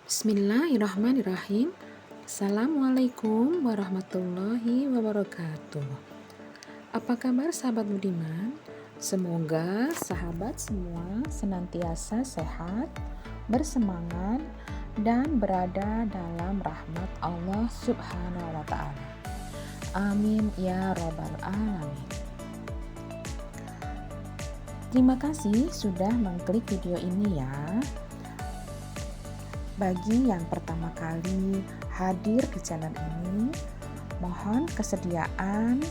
Bismillahirrahmanirrahim. Assalamualaikum warahmatullahi wabarakatuh. Apa kabar sahabat budiman? Semoga sahabat semua senantiasa sehat, bersemangat, dan berada dalam rahmat Allah Subhanahu wa Ta'ala. Amin ya Rabbal 'Alamin. Terima kasih sudah mengklik video ini ya. Bagi yang pertama kali hadir di channel ini, mohon kesediaan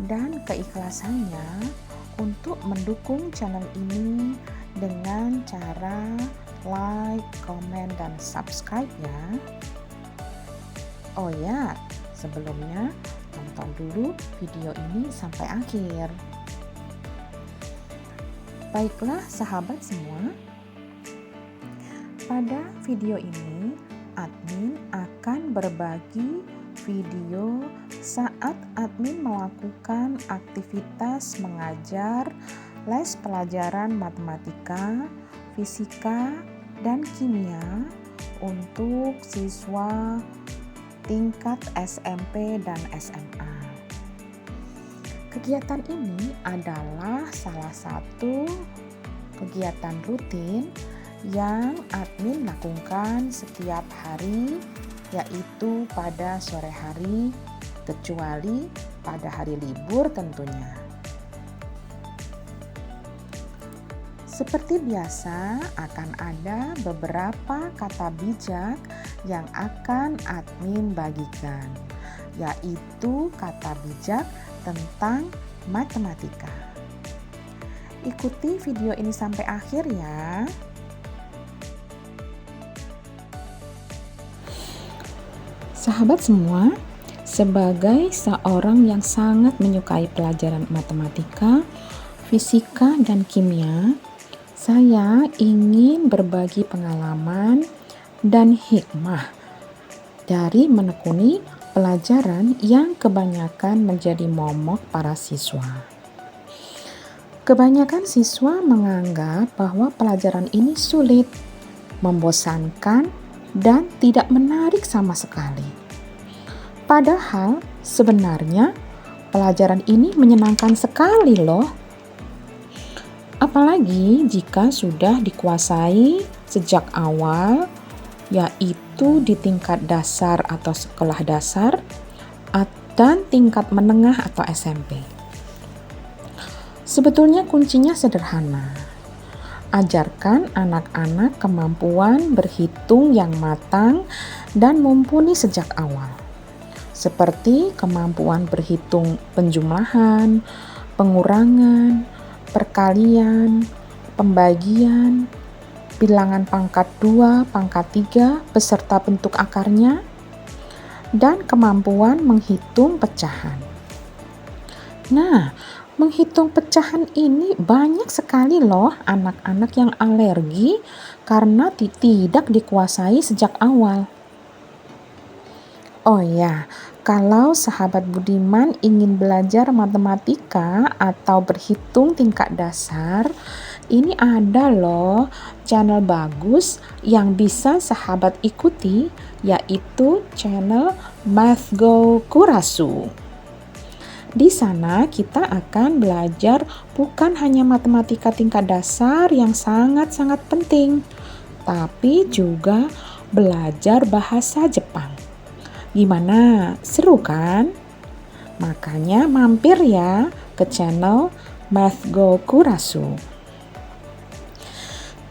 dan keikhlasannya untuk mendukung channel ini dengan cara like, komen, dan subscribe ya. Oh ya, sebelumnya tonton dulu video ini sampai akhir. Baiklah sahabat semua, pada video ini, admin akan berbagi video saat admin melakukan aktivitas mengajar les pelajaran matematika, fisika, dan kimia untuk siswa tingkat SMP dan SMA. Kegiatan ini adalah salah satu kegiatan rutin yang admin lakukan setiap hari, yaitu pada sore hari, kecuali pada hari libur tentunya. Seperti biasa, akan ada beberapa kata bijak yang akan admin bagikan, yaitu kata bijak tentang matematika. Ikuti video ini sampai akhir ya. Sahabat semua, sebagai seorang yang sangat menyukai pelajaran matematika, fisika, dan kimia, saya ingin berbagi pengalaman dan hikmah dari menekuni pelajaran yang kebanyakan menjadi momok para siswa. Kebanyakan siswa menganggap bahwa pelajaran ini sulit, membosankan, dan tidak menarik sama sekali. Padahal sebenarnya pelajaran ini menyenangkan sekali loh. Apalagi jika sudah dikuasai sejak awal, yaitu di tingkat dasar atau sekolah dasar, dan tingkat menengah atau SMP. Sebetulnya kuncinya sederhana. Ajarkan anak-anak kemampuan berhitung yang matang dan mumpuni sejak awal, seperti kemampuan berhitung penjumlahan, pengurangan, perkalian, pembagian, bilangan pangkat 2, pangkat 3, beserta bentuk akarnya, dan kemampuan menghitung pecahan. Nah, menghitung pecahan ini banyak sekali loh anak-anak yang alergi karena tidak dikuasai sejak awal. Oh ya, kalau sahabat budiman ingin belajar matematika atau berhitung tingkat dasar, ini ada loh channel bagus yang bisa sahabat ikuti, yaitu channel MathGo Kurasu. Di sana kita akan belajar bukan hanya matematika tingkat dasar yang sangat-sangat penting, tapi juga belajar bahasa Jepang. Gimana? Seru kan? Makanya mampir ya ke channel MathGo Kurasu.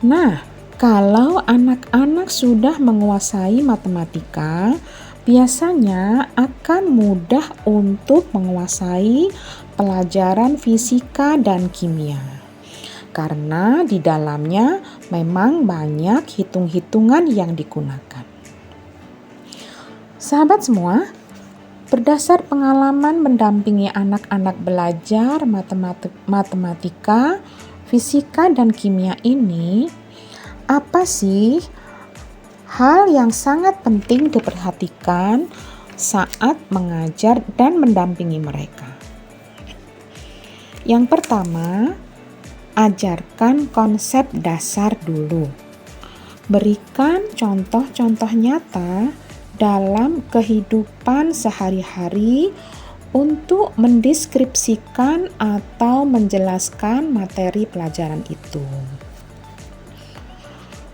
Nah, kalau anak-anak sudah menguasai matematika, biasanya akan mudah untuk menguasai pelajaran fisika dan kimia. Karena di dalamnya memang banyak hitung-hitungan yang digunakan. Sahabat semua, berdasar pengalaman mendampingi anak-anak belajar matematika, fisika, dan kimia ini, apa sih hal yang sangat penting diperhatikan saat mengajar dan mendampingi mereka? Yang pertama, ajarkan konsep dasar dulu. Berikan contoh-contoh nyata dalam kehidupan sehari-hari untuk mendeskripsikan atau menjelaskan materi pelajaran itu.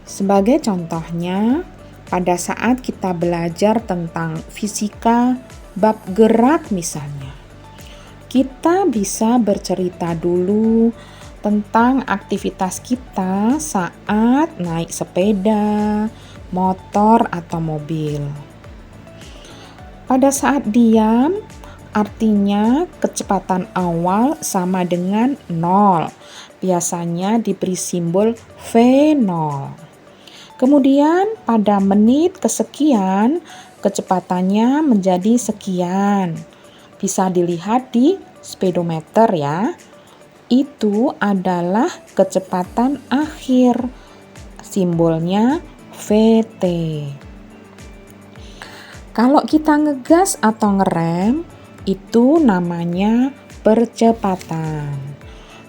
Sebagai contohnya, pada saat kita belajar tentang fisika bab gerak misalnya, kita bisa bercerita dulu tentang aktivitas kita saat naik sepeda, motor, atau mobil. Pada saat diam, artinya kecepatan awal sama dengan 0. Biasanya diberi simbol V0. Kemudian pada menit kesekian, kecepatannya menjadi sekian. Bisa dilihat di speedometer ya. Itu adalah kecepatan akhir. Simbolnya VT. Kalau kita ngegas atau ngerem, itu namanya percepatan.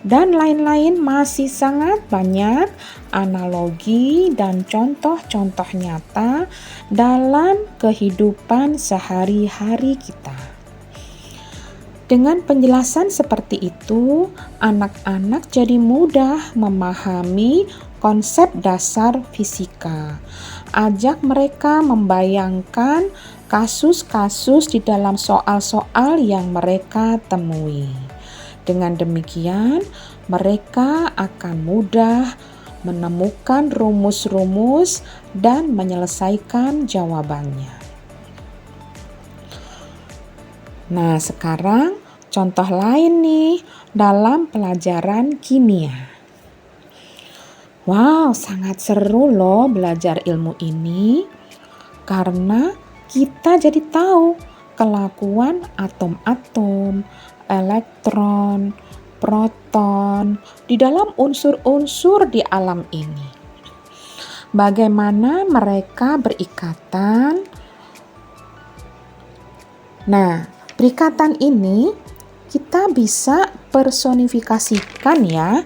Dan lain-lain masih sangat banyak analogi dan contoh-contoh nyata dalam kehidupan sehari-hari kita. Dengan penjelasan seperti itu, anak-anak jadi mudah memahami konsep dasar fisika. Ajak mereka membayangkan kasus-kasus di dalam soal-soal yang mereka temui. Dengan demikian, mereka akan mudah menemukan rumus-rumus dan menyelesaikan jawabannya. Nah, sekarang contoh lain nih dalam pelajaran kimia. Wow, sangat seru loh belajar ilmu ini karena kita jadi tahu kelakuan atom-atom, elektron, proton di dalam unsur-unsur di alam ini. Bagaimana mereka berikatan? Nah, perikatan ini kita bisa personifikasikan ya.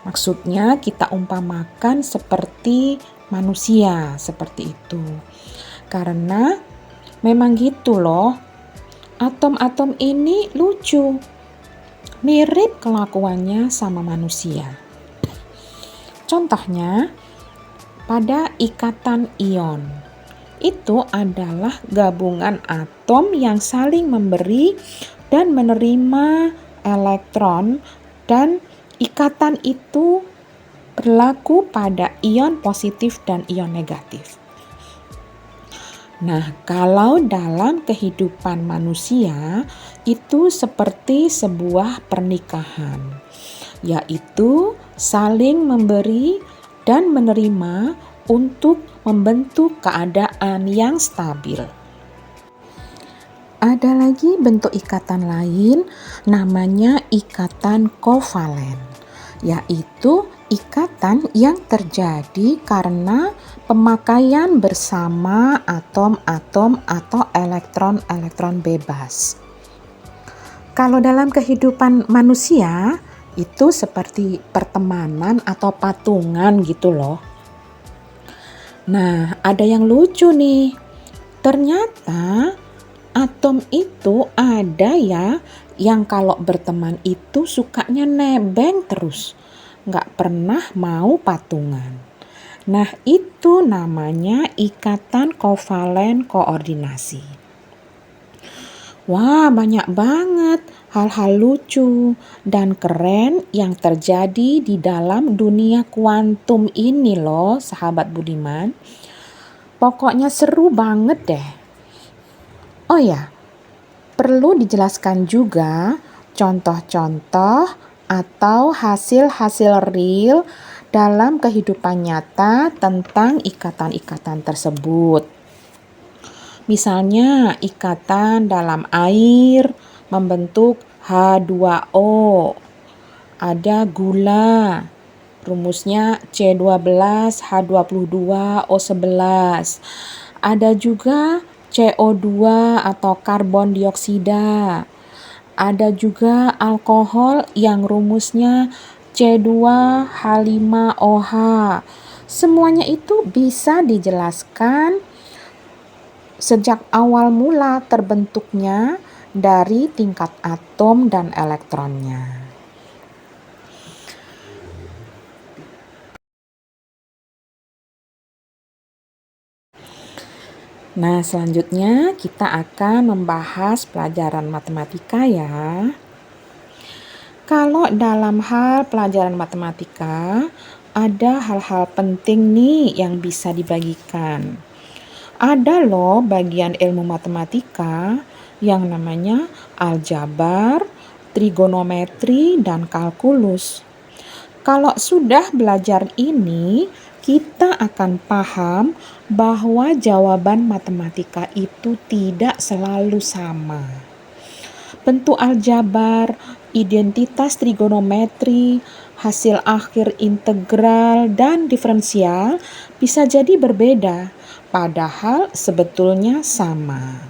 Maksudnya kita umpamakan seperti manusia, seperti itu. Karena memang gitu loh, atom-atom ini lucu. Mirip kelakuannya sama manusia. Contohnya, pada ikatan ion. Itu adalah gabungan atom yang saling memberi dan menerima elektron, dan ikatan itu berlaku pada ion positif dan ion negatif. Nah, kalau dalam kehidupan manusia itu seperti sebuah pernikahan, yaitu saling memberi dan menerima untuk membentuk keadaan yang stabil. Ada lagi bentuk ikatan lain namanya ikatan kovalen, yaitu ikatan yang terjadi karena pemakaian bersama atom-atom atau elektron-elektron bebas. Kalau dalam kehidupan manusia, itu seperti pertemanan atau patungan gitu loh. Nah, ada yang lucu nih. Ternyata atom itu ada ya yang kalau berteman itu sukanya nebeng terus. Nggak pernah mau patungan. Nah, itu namanya ikatan kovalen koordinasi. Wah, banyak banget hal-hal lucu dan keren yang terjadi di dalam dunia kuantum ini loh, sahabat Budiman. Pokoknya seru banget deh. Oh ya, perlu dijelaskan juga contoh-contoh atau hasil-hasil real dalam kehidupan nyata tentang ikatan-ikatan tersebut. Misalnya ikatan dalam air membentuk H2O. Ada gula, rumusnya C12H22O11. Ada juga CO2 atau karbon dioksida. Ada juga alkohol yang rumusnya C2H5OH. Semuanya itu bisa dijelaskan sejak awal mula terbentuknya dari tingkat atom dan elektronnya. Nah, selanjutnya kita akan membahas pelajaran matematika ya. Kalau dalam hal pelajaran matematika, ada hal-hal penting nih yang bisa dibagikan. Ada loh bagian ilmu matematika yang namanya aljabar, trigonometri, dan kalkulus. Kalau sudah belajar ini, kita akan paham bahwa jawaban matematika itu tidak selalu sama. Bentuk aljabar, identitas trigonometri, hasil akhir integral dan diferensial bisa jadi berbeda, padahal sebetulnya sama.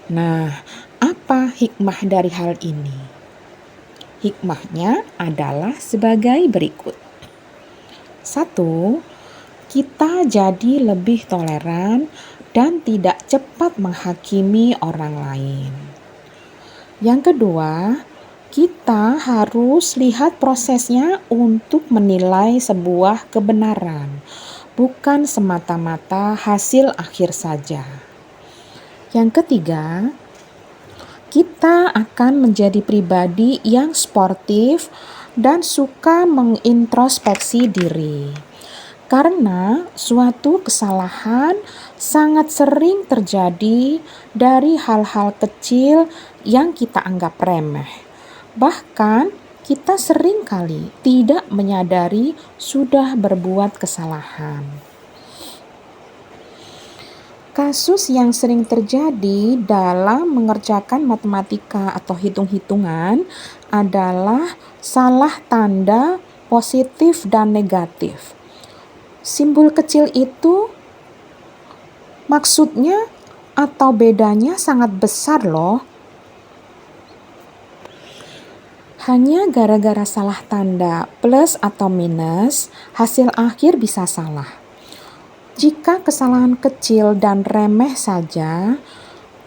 Nah, apa hikmah dari hal ini? Hikmahnya adalah sebagai berikut. 1. Kita jadi lebih toleran dan tidak cepat menghakimi orang lain. Yang kedua, kita harus lihat prosesnya untuk menilai sebuah kebenaran, bukan semata-mata hasil akhir saja. Yang ketiga, kita akan menjadi pribadi yang sportif dan suka mengintrospeksi diri. Karena suatu kesalahan sangat sering terjadi dari hal-hal kecil yang kita anggap remeh. Bahkan kita sering kali tidak menyadari sudah berbuat kesalahan. Kasus yang sering terjadi dalam mengerjakan matematika atau hitung-hitungan adalah salah tanda positif dan negatif. Simbol kecil itu maksudnya atau bedanya sangat besar loh. Hanya gara-gara salah tanda plus atau minus, hasil akhir bisa salah. Jika kesalahan kecil dan remeh saja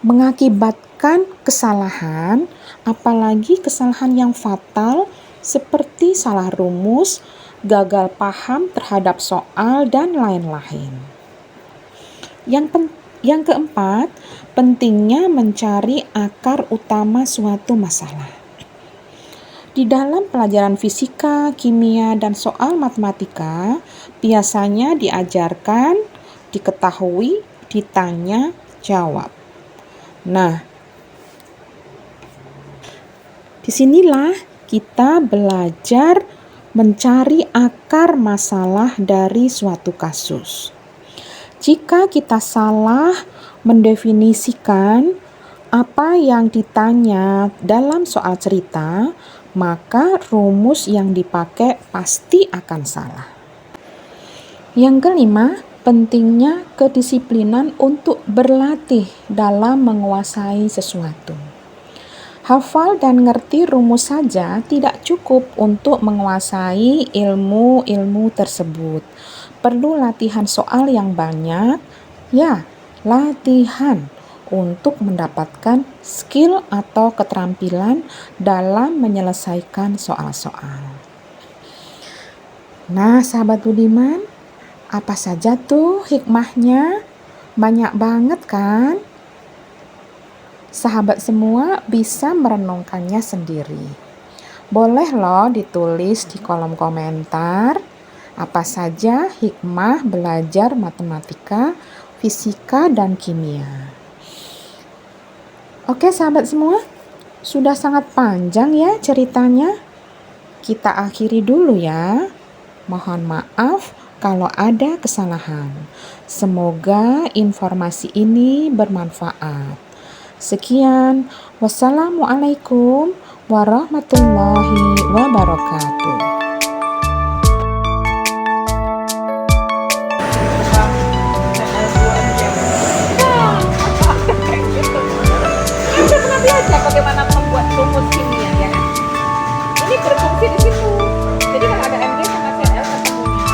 mengakibatkan kesalahan, apalagi kesalahan yang fatal seperti salah rumus, gagal paham terhadap soal, dan lain-lain. Yang keempat, pentingnya mencari akar utama suatu masalah. Di dalam pelajaran fisika, kimia, dan soal matematika, biasanya diajarkan, diketahui, ditanya, jawab. Nah, disinilah kita belajar mencari akar masalah dari suatu kasus. Jika kita salah mendefinisikan apa yang ditanya dalam soal cerita, maka rumus yang dipakai pasti akan salah. Yang kelima, pentingnya kedisiplinan untuk berlatih dalam menguasai sesuatu. Hafal dan ngerti rumus saja tidak cukup untuk menguasai ilmu-ilmu tersebut. Perlu latihan soal yang banyak, latihan untuk mendapatkan skill atau keterampilan dalam menyelesaikan soal-soal. Nah, sahabat budiman, apa saja tuh hikmahnya? Banyak banget kan? Sahabat semua bisa merenungkannya sendiri. Boleh loh ditulis di kolom komentar apa saja hikmah belajar matematika, fisika, dan kimia. Oke sahabat semua, sudah sangat panjang ya ceritanya. Kita akhiri dulu ya. Mohon maaf kalau ada kesalahan. Semoga informasi ini bermanfaat. Sekian, wassalamualaikum warahmatullahi wabarakatuh. Bagaimana membuat rumus kimia ya kan? Ini berfungsi di situ. Jadi kalau ada MG sama Cl ketemunya,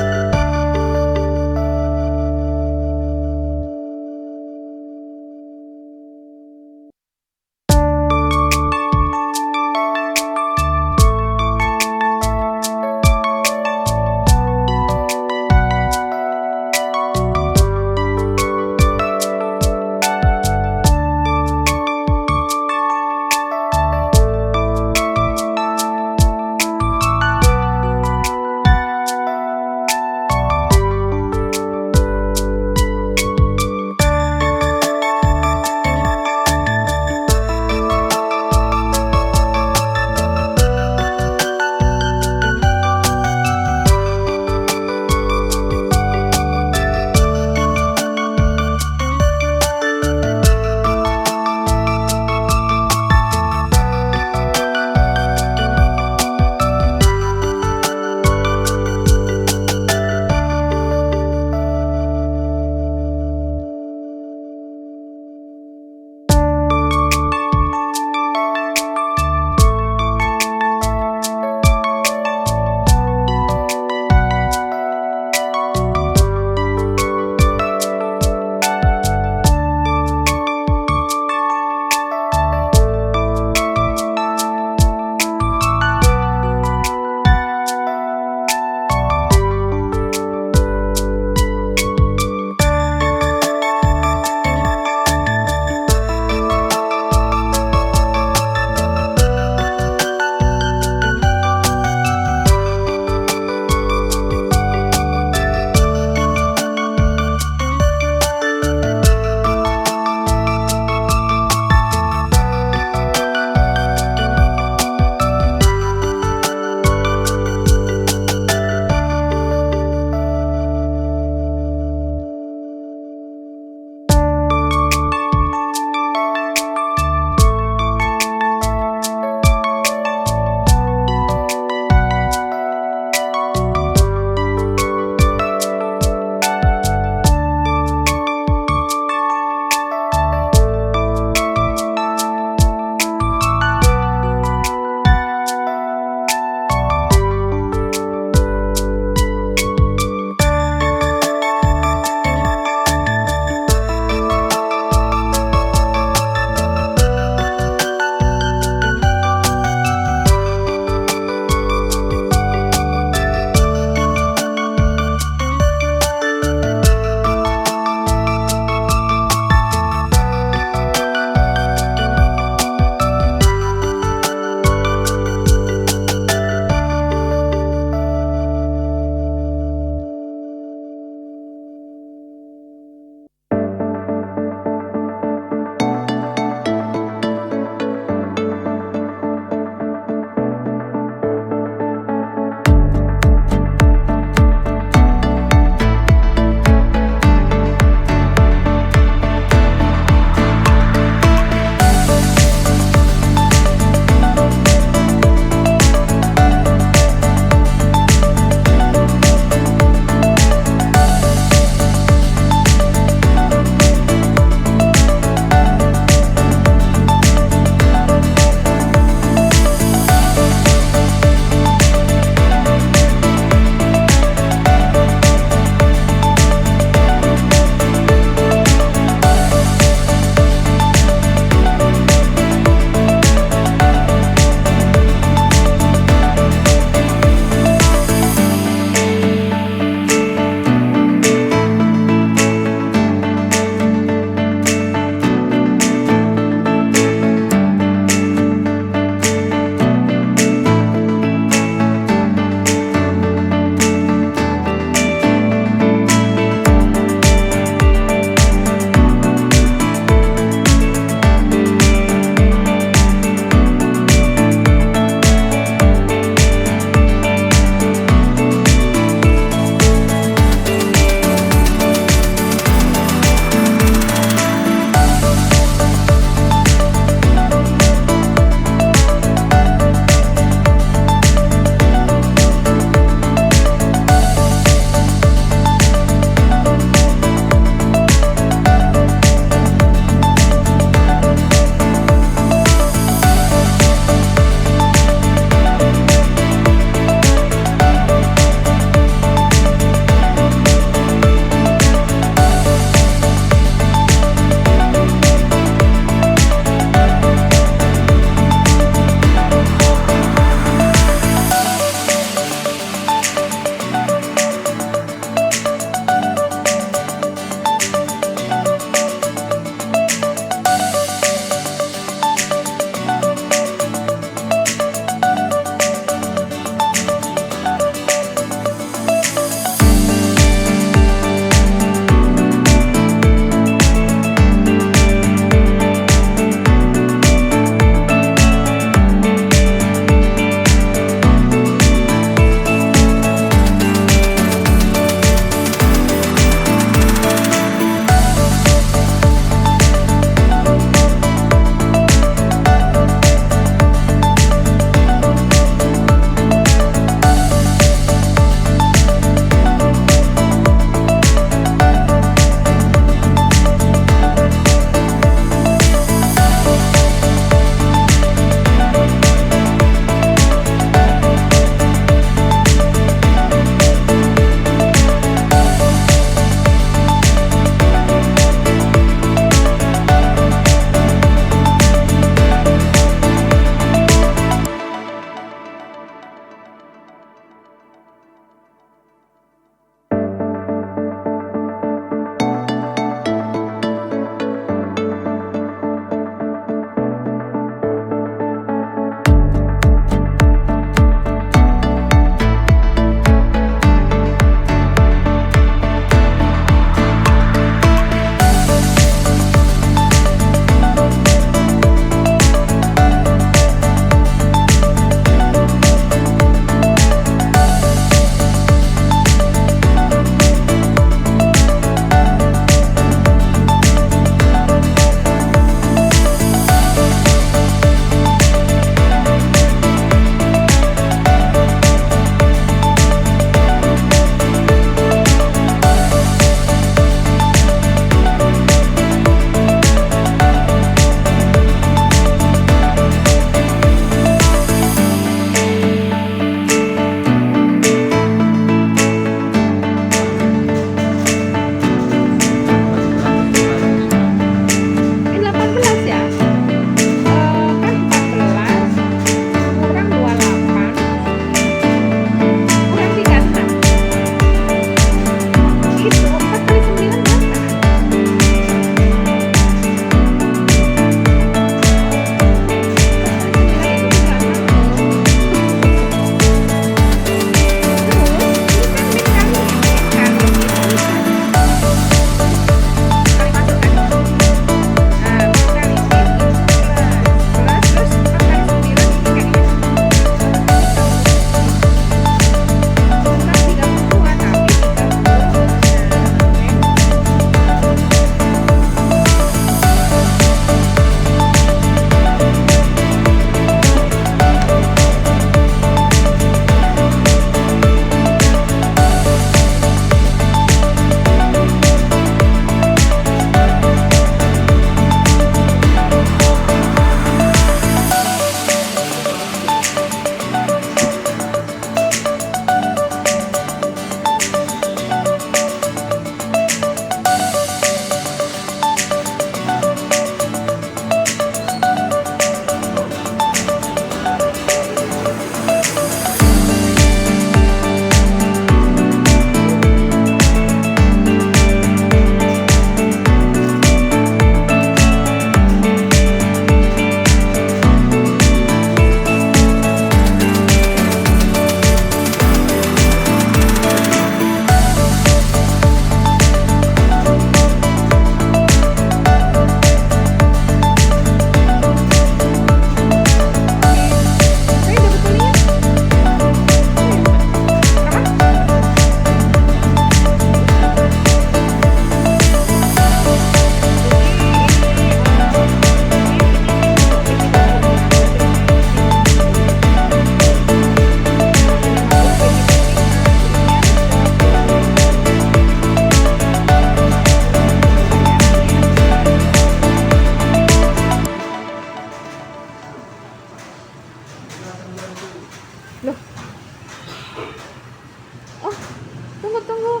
tunggu.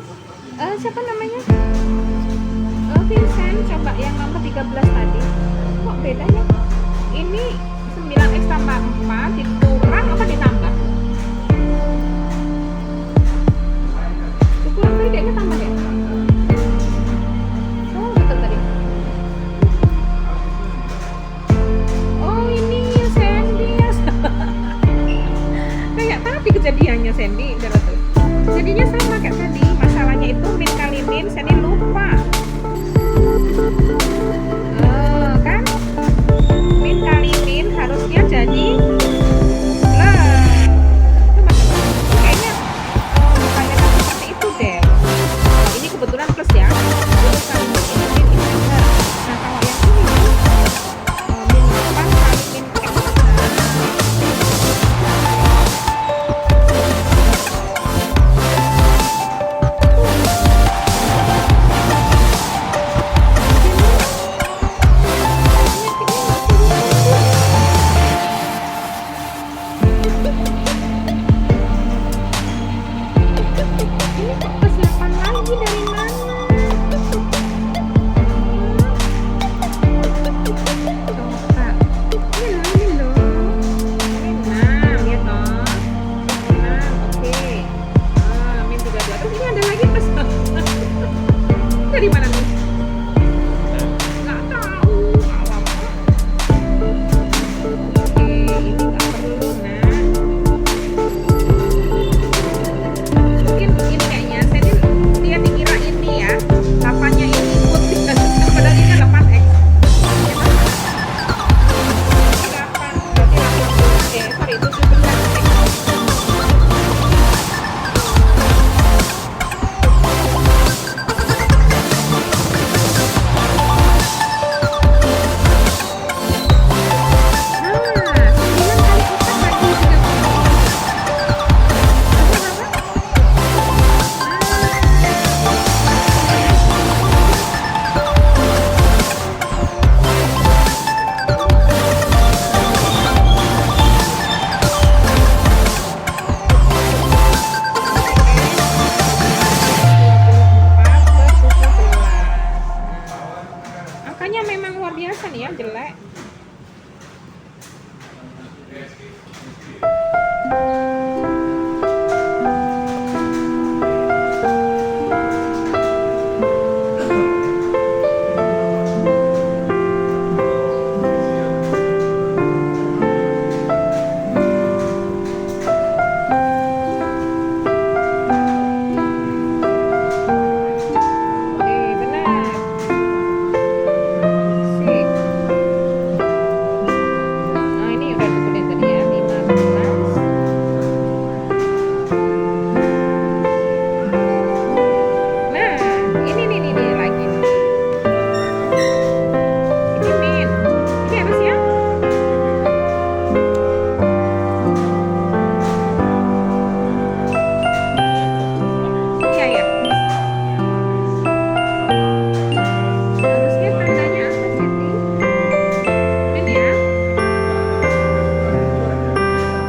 Siapa namanya? Vincent, coba yang nomor 13 tadi. Kok beda ya? Ini 9x tambah 4 dikurang apa ditambah? Dikurang tadi kayaknya tambah ya? Oh, betul tadi. Oh, ini ya Sandy ya. Kayak tadi kejadiannya Sandy, udah tuh. Jadinya sama kayak tadi. Masalahnya itu min kali min, Sandy lupa. Kan? Min kali min harusnya jadi lah. Coba. Kayaknya bukannya kan seperti itu deh. Ini kebetulan plus ya. Jadi kali min ini min ini benar. Nah kalau yang ini min 8 kali min x. Ini kok plus 8 lagi dari mana? Coba. Ini loh. Ini 6 ya toh. 6, oke. Min 32. Terus ini ada lagi plus. Dari mana nih? Nggak tahu. Nggak apa-apa. Oke, ini nggak perlu nah. Mungkin ini kayaknya dia dikira ini ya 8-nya ini ikut padahal ini 8x ya kan? Ini 8 berarti 8 sorry 17x. Nah 9 kali 4 bagi 30. Angkanya memang luar biasa nih ya, jelek. Benar. Sip. Nah, ini udah ditulis tadi ya, 15. Nah, ini lagi. Ini min. Ini harusnya iya ya. Harusnya tandanya apa sih? Min ya.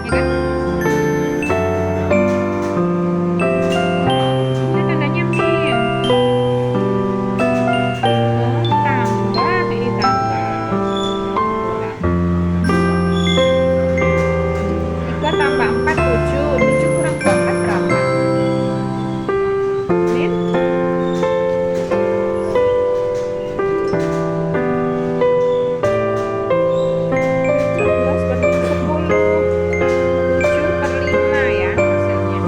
Ya kan? Ini tandanya min. Tambah, ini tambah. Tiga tambah 4, 7. 7 kurang 4 berapa? Min? 17 per 10. 7 per 5 ya hasilnya.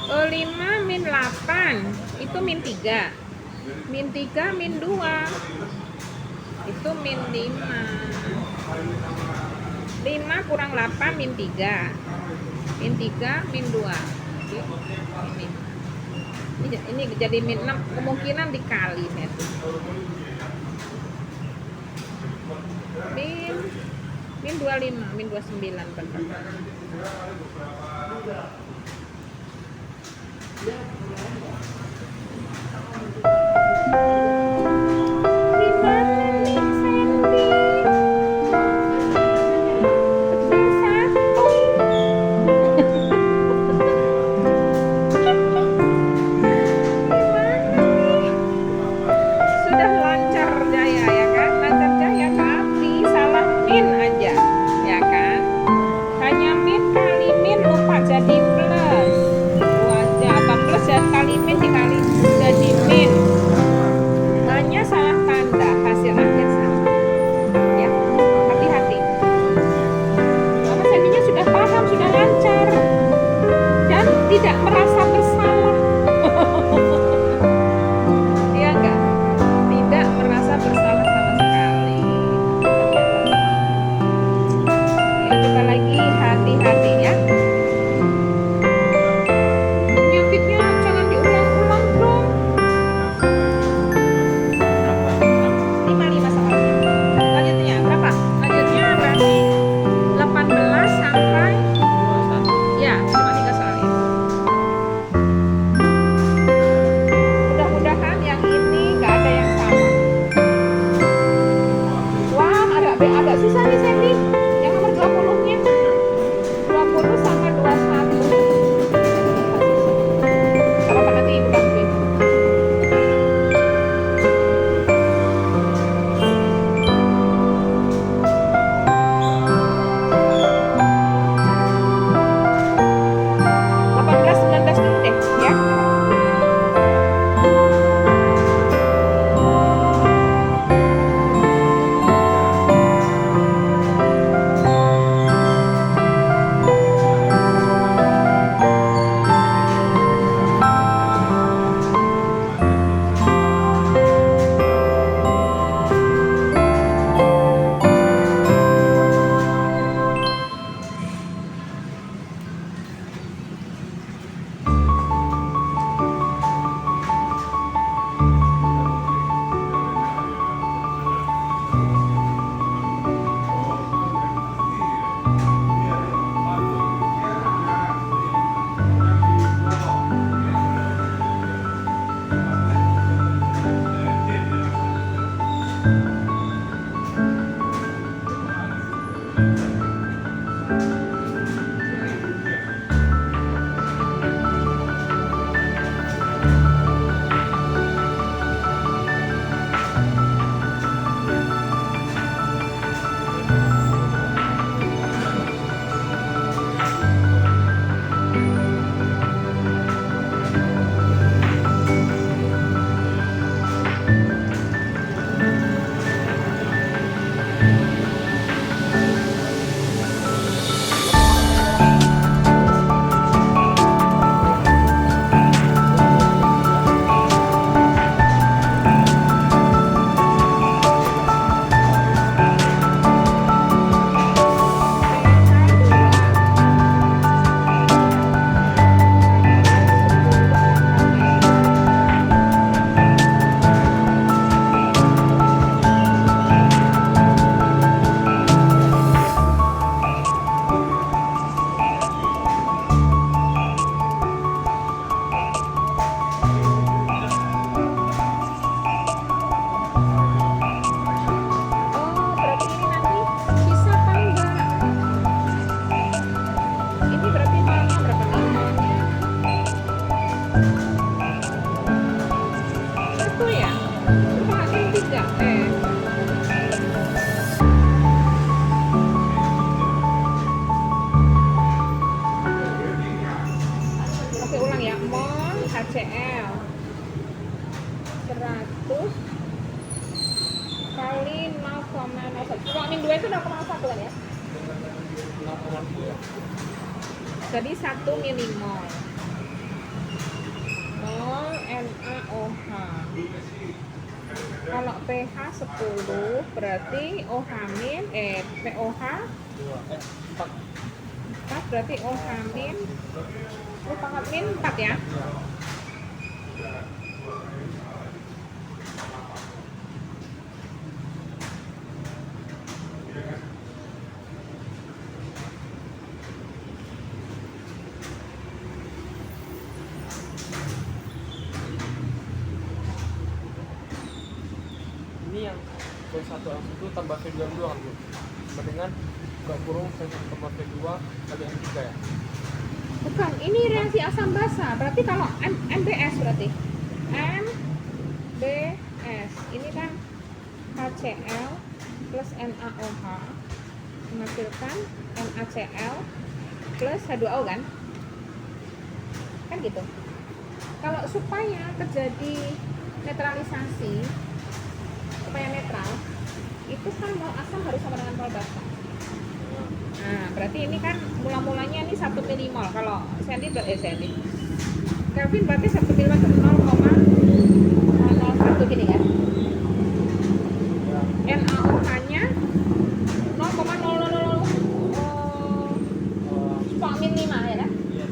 Kali 5 min 8 itu min 3. Min 3 min 2 itu min 5. 5 kurang 8 min 3. Min 3 min 2. Ini jadi min 6, kemungkinan dikali nih. Min 25, min 29 benar. Tidak merasa bersalah. Iya enggak? Tidak merasa bersalah sama sekali. Ya, coba lagi hati-hati ya. Nyubitnya jangan diulang-ulang dong. 55 soalnya. Lanjutnya berapa? Lanjutnya berarti 18 sampai ya, cuma 3 soalnya. Mudah-mudahan yang ini nggak ada yang sama. Wah, agak susah nih Sandy. Yang nomor 20-nya. 20 sama 21. Kalau nanti Ibu bantuin. Dulu deh ya. HCl 100 kali 0,01. Kalau min 2 itu 0,1 kan ya? Jadi 1 milimol 0 NaOH. Kalau pH 10 berarti OH min POH 4. 4 berarti OH min pangkat min 4 ya. Ini yang V1 tambah V2 kan Bu? Sama dengan buka kurung V1 tambah V2 kali M3 ya? Bukan, ini reaksi asam basa. Berarti kalau MBS berarti MBS ini kan HCl plus NaOH menghasilkan NaCl plus H2O kan? Kan gitu. Kalau supaya terjadi netralisasi, supaya netral, itu kan mol asam harus sama dengan mol basa. Nah, berarti ini kan mula-mulanya ini 1 milimol. Kalau Kelvin berarti 1 milimol itu 0,001 gini kan? NaOH-nya 0,000 min 5 ya kan? Iya,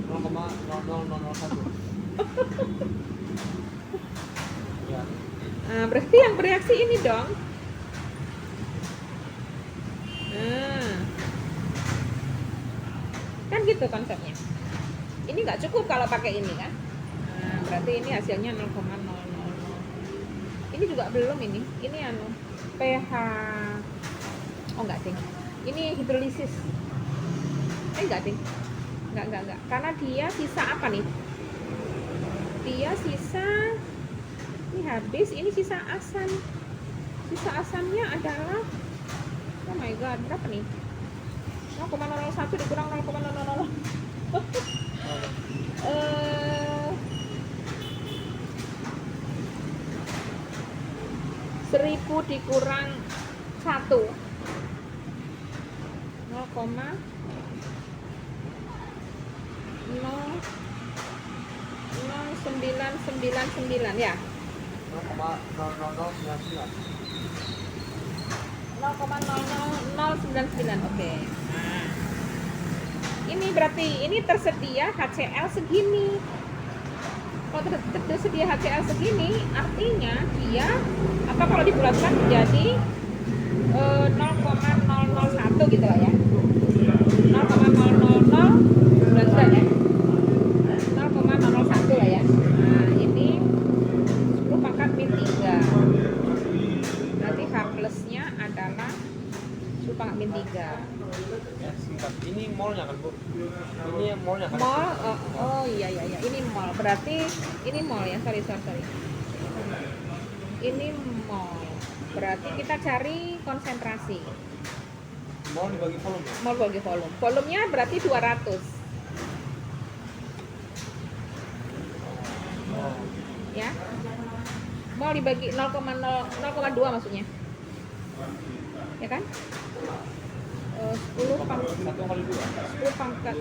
0,00001. Ya. Nah, berarti yang bereaksi ini dong. Kan gitu konsepnya. Ini nggak cukup kalau pakai ini kan. Nah, berarti ini hasilnya 0,000. Ini juga belum ini. Ini pH. Oh enggak ding. Ini hidrolisis. Enggak ding. Enggak. Karena dia sisa apa nih? Dia sisa ini habis, ini sisa asam. Sisa asamnya adalah, oh my god, berapa nih? 0,001 dikurang 0,000. 1000 dikurang 1 0,00999 ya. 0,00099. 0,00099. Oke. Nah, ini berarti ini tersedia HCl segini. Kalau tersedia HCl segini, artinya dia kalau dibulatkan menjadi 0,001 gitu lah ya. 0,000 bulat ya. 0,001 lah ya. Nah, ini 10 pangkat min 3. Berarti H plusnya adalah 10 pangkat min 3. Ya, singkat. Ini molnya kan Bu? Ini yang molnya kan? Mol, oh iya, ini mol. Berarti ini mol ya, sorry. Ini mol. Berarti kita cari konsentrasi. Mol dibagi volume ya? Mol bagi volume. Volumenya berarti 200. Ya. Mol dibagi 0,2 maksudnya. Ya kan? 10 pangkat 1 kali 2. 10 pangkat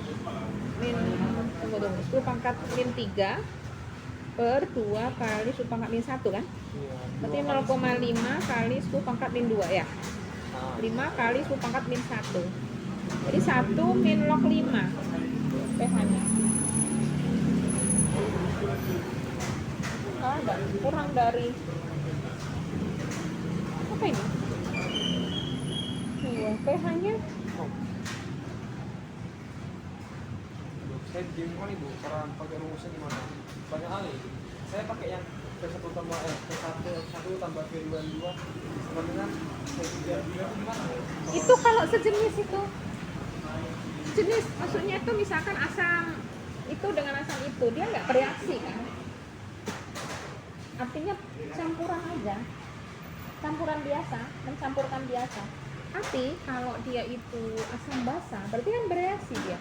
min 10 pangkat min 3 per 2 kali 10 pangkat min 1 kan? Iya. Berarti 0,5 kali 10 pangkat min 2 ya. Nah, 5 kali 10 pangkat min 1. Jadi 1 min log 5 pH-nya. Ada kurang dari apa ini? pH-nya saya bingung kali Bu, cara pakai rumusnya gimana? Banyak kali. Saya pakai yang V1 tambah V1 tambah V2 sama dengan V3 gimana? itu kalau sejenis itu. Jenis maksudnya itu misalkan asam itu dengan asam itu dia nggak bereaksi kan? Artinya campuran aja. Campuran biasa, mencampurkan biasa. Tapi kalau dia itu asam basa, berarti kan bereaksi dia.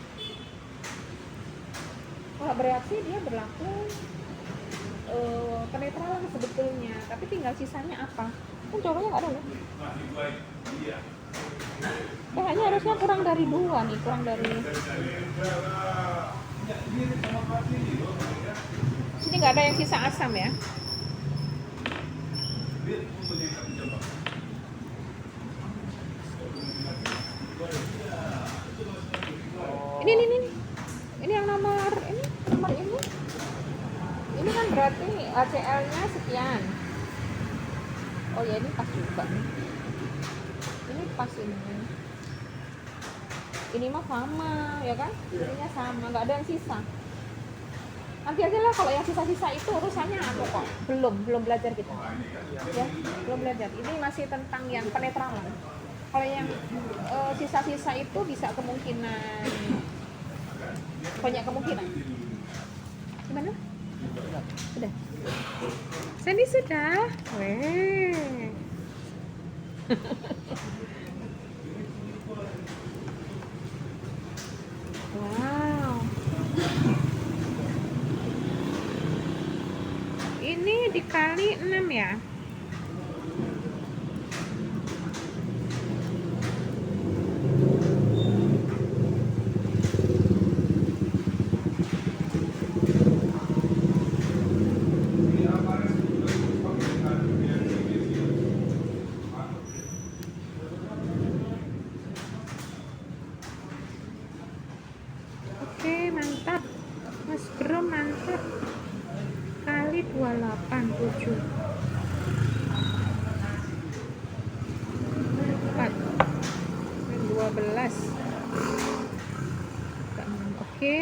Kalau bereaksi dia berlaku penetralan sebetulnya, tapi tinggal sisanya apa? Kan contohnya nggak ada loh. pH-nya harusnya kurang dari 2 nih, kurang dari. Sini nggak ada yang sisa asam ya. Ini yang nomor ini. Ini kan berarti ACL-nya sekian. Oh ya, ini pas juga. Ini pas ini. Ini mah sama, ya kan? Ininya sama, nggak ada yang sisa. Nanti aja lah, kalau yang sisa-sisa itu urusannya apa kok? Belum belajar kita. Ya, belum belajar. Ini masih tentang yang penetralan. Kalau yang sisa-sisa itu bisa kemungkinan, banyak kemungkinan. Gimana? Sudah. Sandy sudah. Weh. Wow. Ini dikali 6 ya. Oke, mantap. Mas Bro, mantap. Kali 287. 4. 12. Oke.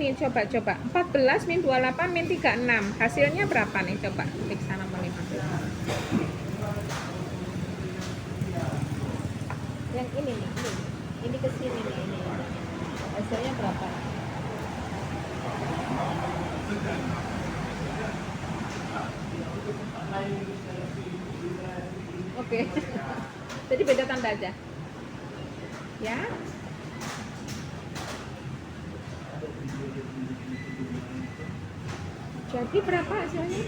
Ini coba 14 min 28 min 36 hasilnya berapa nih, coba periksa nomor 5 yang ini nih, ini kesini nih, ini hasilnya berapa? Oke. Jadi beda tanda aja ya. Jadi berapa hasilnya?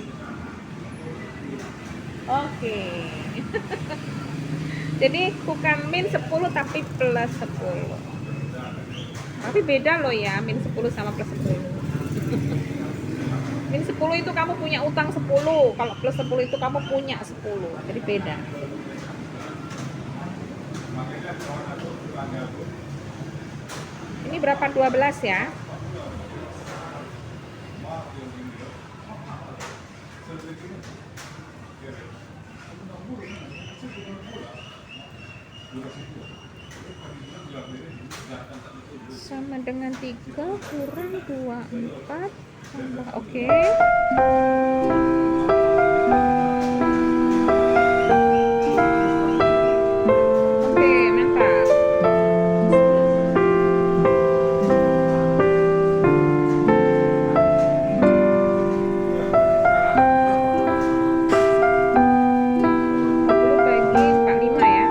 Oke. Jadi bukan min 10 tapi plus 10. Tapi beda loh ya, min 10 sama plus 10. Min 10 itu kamu punya utang 10, kalau plus 10 itu kamu punya 10. Jadi beda. Ini berapa? 12 ya. Sama dengan 3 kurang 24 tambah, oke. Oke, mantap. Bagi 45 ya.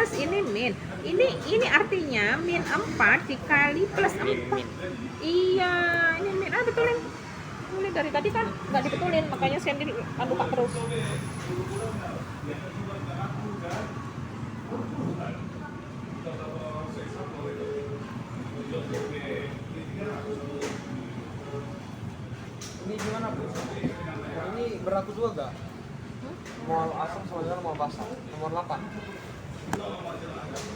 plus, ini min. Ini artinya min 4 dikali plus 4. Iya, ini min. Betulin. Ini dari tadi kan nggak dibetulin, makanya Sandy lupa terus. Ini gimana Bu? Ini berlaku juga gak? Mol asam sama dengan mol basa nomor 8.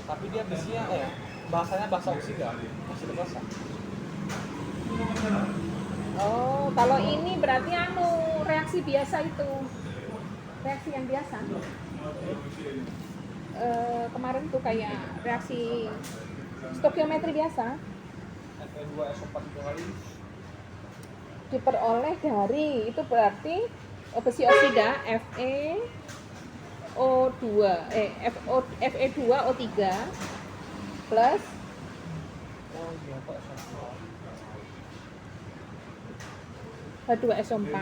Tapi dia besinya bahasanya basa oksida, oksida basa. Oh, kalau ini berarti reaksi biasa itu. Reaksi yang biasa. Kemarin tuh kayak reaksi stokiometri biasa. Fe2SO4 kali Diperoleh dari, itu berarti besi oksida Fe2O3 plus H2SO4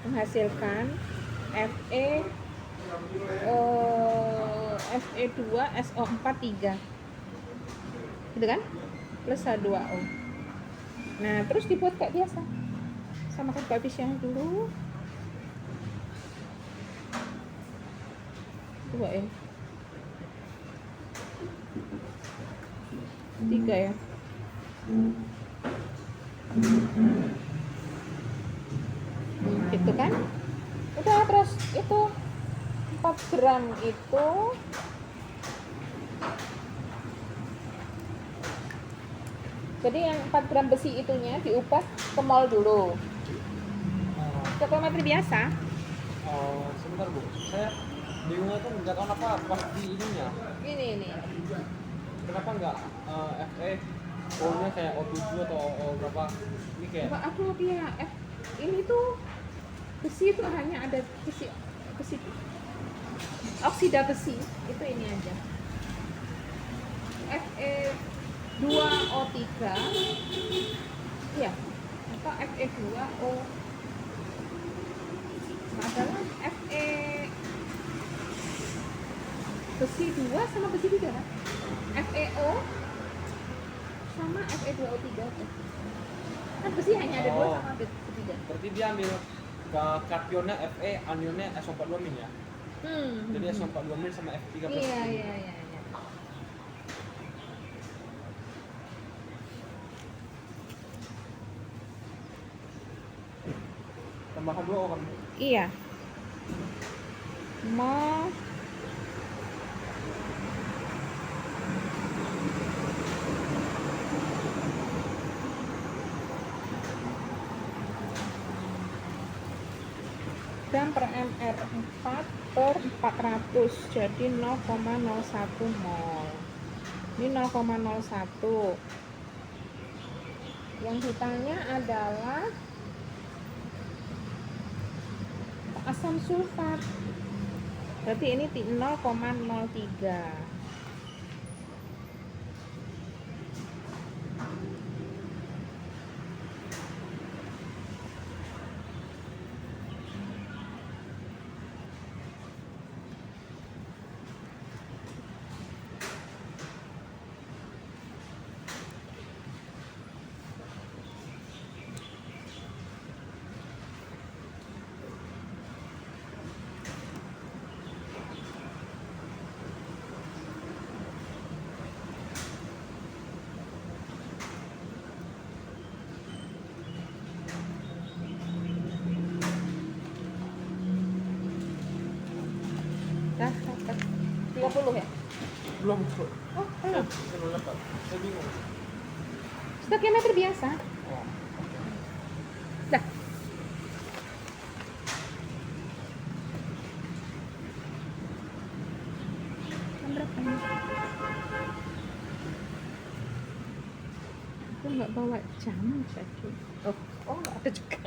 menghasilkan Fe2SO4 3, gitu kan, plus H2O. Nah terus dibuat kayak biasa, samakan koefisiennya dulu 2 ya, 3 ya. Gitu kan, udah. Terus itu 4 gram itu jadi yang 4 gram besi itunya diubah ke mol dulu, stokiometri biasa. Sebentar Bu, saya bingungnya tuh nggak tahu apa pas di ininya. Ini Kenapa nggak Fe O-nya kayak O7 atau O berapa? Ini kayak aduh dia ini tuh besi itu hanya ada besi oksida besi itu ini aja, Fe2O3 ya, atau Fe2O adalah besi 2 sama besi 3 kan? FeO sama Fe2O3 kan besi hanya ada 2 sama besi 3. berarti dia ambil ke kationnya Fe, anionnya SO42 min ya. Jadi SO42 min sama F3 plus. Iya. Tambahan 2 O kan? Iya. Mau gram per mr 4/400 jadi 0,01 mol. Ini 0,01. Yang ditanya adalah asam sulfat. Berarti ini 0,03. Dah, 30 ya? Belum Bu. Oh, belum. Belum dapat. Saya bingung. Stokiometri biasa. Oh. Dah. Berapa ini? Aku nggak bawa jam saja. Oh, nggak ada juga.